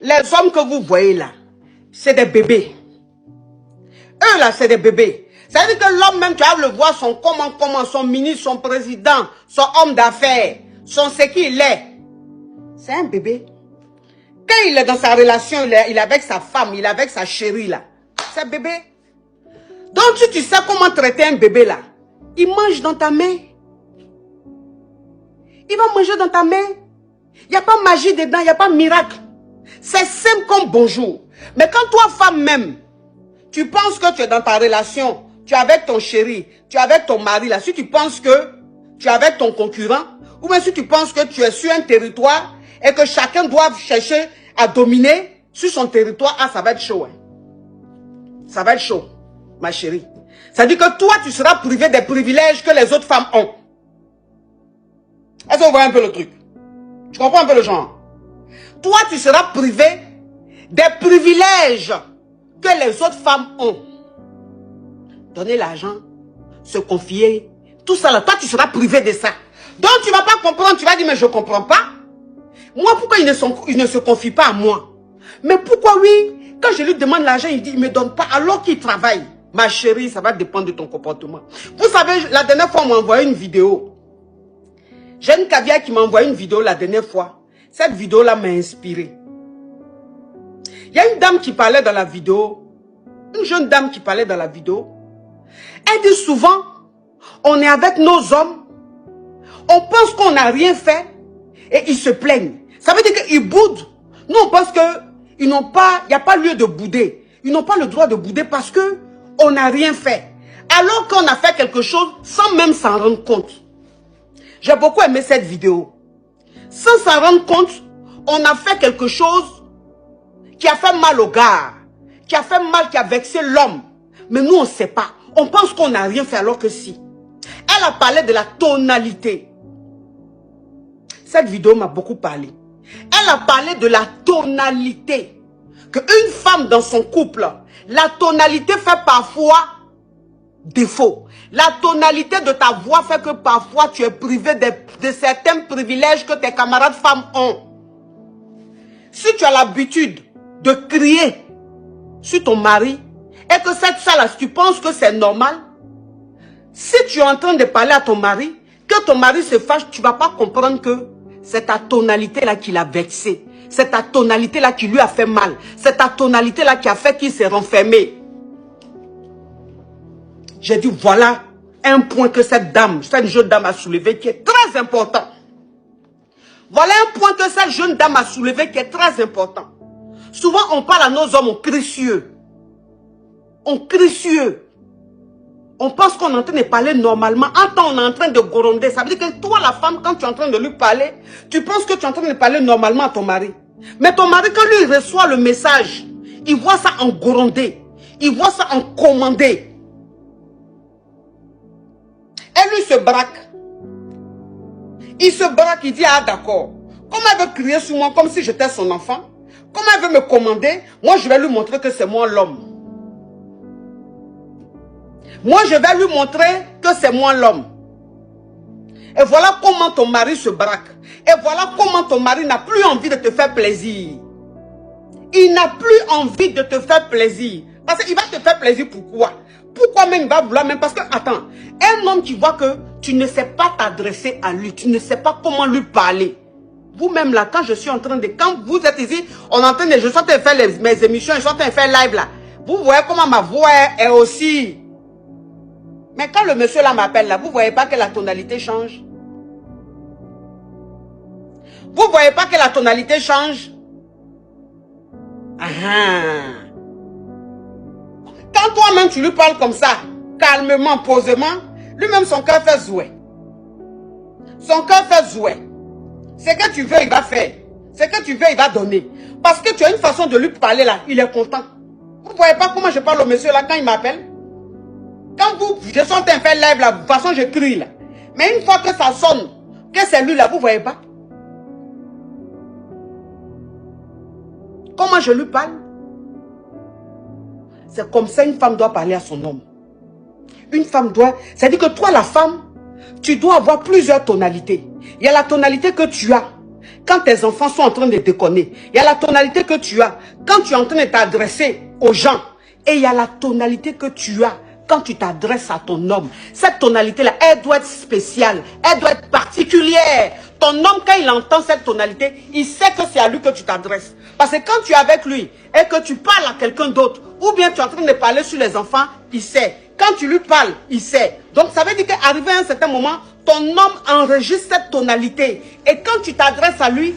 Les hommes que vous voyez là, c'est des bébés. Eux là, c'est des bébés. Ça veut dire que l'homme même, tu vas le voir, son comment, son ministre, son président, son homme d'affaires, son ce qu'il est. C'est un bébé. Quand il est dans sa relation, il est avec sa femme, il est avec sa chérie là. C'est un bébé. Donc tu sais comment traiter un bébé là. Il mange dans ta main. Il va manger dans ta main. Il n'y a pas magie dedans, il n'y a pas miracle. C'est simple comme bonjour. Mais quand toi, femme même, tu penses que tu es dans ta relation, tu es avec ton chéri, tu es avec ton mari là, si tu penses que tu es avec ton concurrent, ou bien si tu penses que tu es sur un territoire et que chacun doit chercher à dominer sur son territoire, ah, ça va être chaud. Hein. Ça va être chaud, ma chérie. Ça dit que toi, tu seras privé des privilèges que les autres femmes ont. Est-ce que vous voyez un peu le truc? Tu comprends un peu le genre? Toi, tu seras privé des privilèges que les autres femmes ont. Donner l'argent, se confier, tout ça là, toi, tu seras privé de ça. Donc, tu ne vas pas comprendre, tu vas dire, mais je ne comprends pas. Moi, pourquoi il ne se confie pas à moi? Mais pourquoi oui? Quand je lui demande l'argent, il dit, il ne me donne pas alors qu'il travaille. Ma chérie, ça va dépendre de ton comportement. Vous savez, la dernière fois, on m'a envoyé une vidéo. J'ai une caviar qui m'a envoyé une vidéo la dernière fois. Cette vidéo-là m'a inspiré. Il y a une dame qui parlait dans la vidéo. Une jeune dame qui parlait dans la vidéo. Elle dit souvent, on est avec nos hommes. On pense qu'on n'a rien fait. Et ils se plaignent. Ça veut dire qu'ils boudent. Nous, on pense qu'il n'y a pas lieu de bouder. Ils n'ont pas le droit de bouder parce que on n'a rien fait. Alors qu'on a fait quelque chose sans même s'en rendre compte. J'ai beaucoup aimé cette vidéo. Sans s'en rendre compte, on a fait quelque chose qui a fait mal au gars, qui a fait mal, qui a vexé l'homme. Mais nous, on ne sait pas. On pense qu'on n'a rien fait alors que si. Elle a parlé de la tonalité. Cette vidéo m'a beaucoup parlé. Elle a parlé de la tonalité. Qu'une femme dans son couple, la tonalité fait parfois défaut. La tonalité de ta voix fait que parfois tu es privé de certains privilèges que tes camarades femmes ont. Si tu as l'habitude de crier sur ton mari et que cette salle, si tu penses que c'est normal, si tu es en train de parler à ton mari, que ton mari se fâche, tu ne vas pas comprendre que c'est ta tonalité-là qui l'a vexé. C'est ta tonalité-là qui lui a fait mal. C'est ta tonalité-là qui a fait qu'il s'est renfermé. J'ai dit, voilà un point que cette jeune dame a soulevé qui est très important. Voilà un point que cette jeune dame a soulevé qui est très important. Souvent, on parle à nos hommes, on crie sur eux. On crie sur eux. On pense qu'on est en train de parler normalement. En temps, on est en train de gronder. Ça veut dire que toi, la femme, quand tu es en train de lui parler, tu penses que tu es en train de parler normalement à ton mari. Mais ton mari, quand lui reçoit le message, il voit ça en gronder. Il voit ça en commander. Et lui se braque. Il se braque, il dit, ah d'accord. Comme elle veut crier sur moi comme si j'étais son enfant, comme elle veut me commander, moi je vais lui montrer que c'est moi l'homme. Moi je vais lui montrer que c'est moi l'homme. Et voilà comment ton mari se braque. Et voilà comment ton mari n'a plus envie de te faire plaisir. Il n'a plus envie de te faire plaisir. Parce qu'il va te faire plaisir pourquoi? Pourquoi même il va vouloir même? Parce que, attends, un homme qui voit que tu ne sais pas t'adresser à lui, tu ne sais pas comment lui parler. Vous-même là, quand je suis en train de... Quand vous êtes ici, on est en train de... Je suis en train de faire mes émissions, je suis en train de faire live là. Vous voyez comment ma voix est aussi... Mais quand le monsieur là m'appelle là, vous ne voyez pas que la tonalité change? Vous ne voyez pas que la tonalité change? Quand toi-même tu lui parles comme ça, calmement, posément, lui-même son cœur fait zoué. Son cœur fait zoué. Ce que tu veux, il va faire. Ce que tu veux, il va donner. Parce que tu as une façon de lui parler là, il est content. Vous ne voyez pas comment je parle au monsieur là quand il m'appelle? Quand je suis en train de faire live là, de toute façon je crie là. Mais une fois que ça sonne, que c'est lui là, vous ne voyez pas? Comment je lui parle? C'est comme ça une femme doit parler à son homme. Une femme doit... C'est-à-dire que toi, la femme, tu dois avoir plusieurs tonalités. Il y a la tonalité que tu as. Quand tes enfants sont en train de déconner, il y a la tonalité que tu as quand tu es en train de t'adresser aux gens. Et il y a la tonalité que tu as quand tu t'adresses à ton homme. Cette tonalité-là, elle doit être spéciale, elle doit être particulière. Ton homme, quand il entend cette tonalité, il sait que c'est à lui que tu t'adresses. Parce que quand tu es avec lui et que tu parles à quelqu'un d'autre, ou bien tu es en train de parler sur les enfants, il sait. Quand tu lui parles, il sait. Donc ça veut dire qu'arrivé à un certain moment, ton homme enregistre cette tonalité. Et quand tu t'adresses à lui,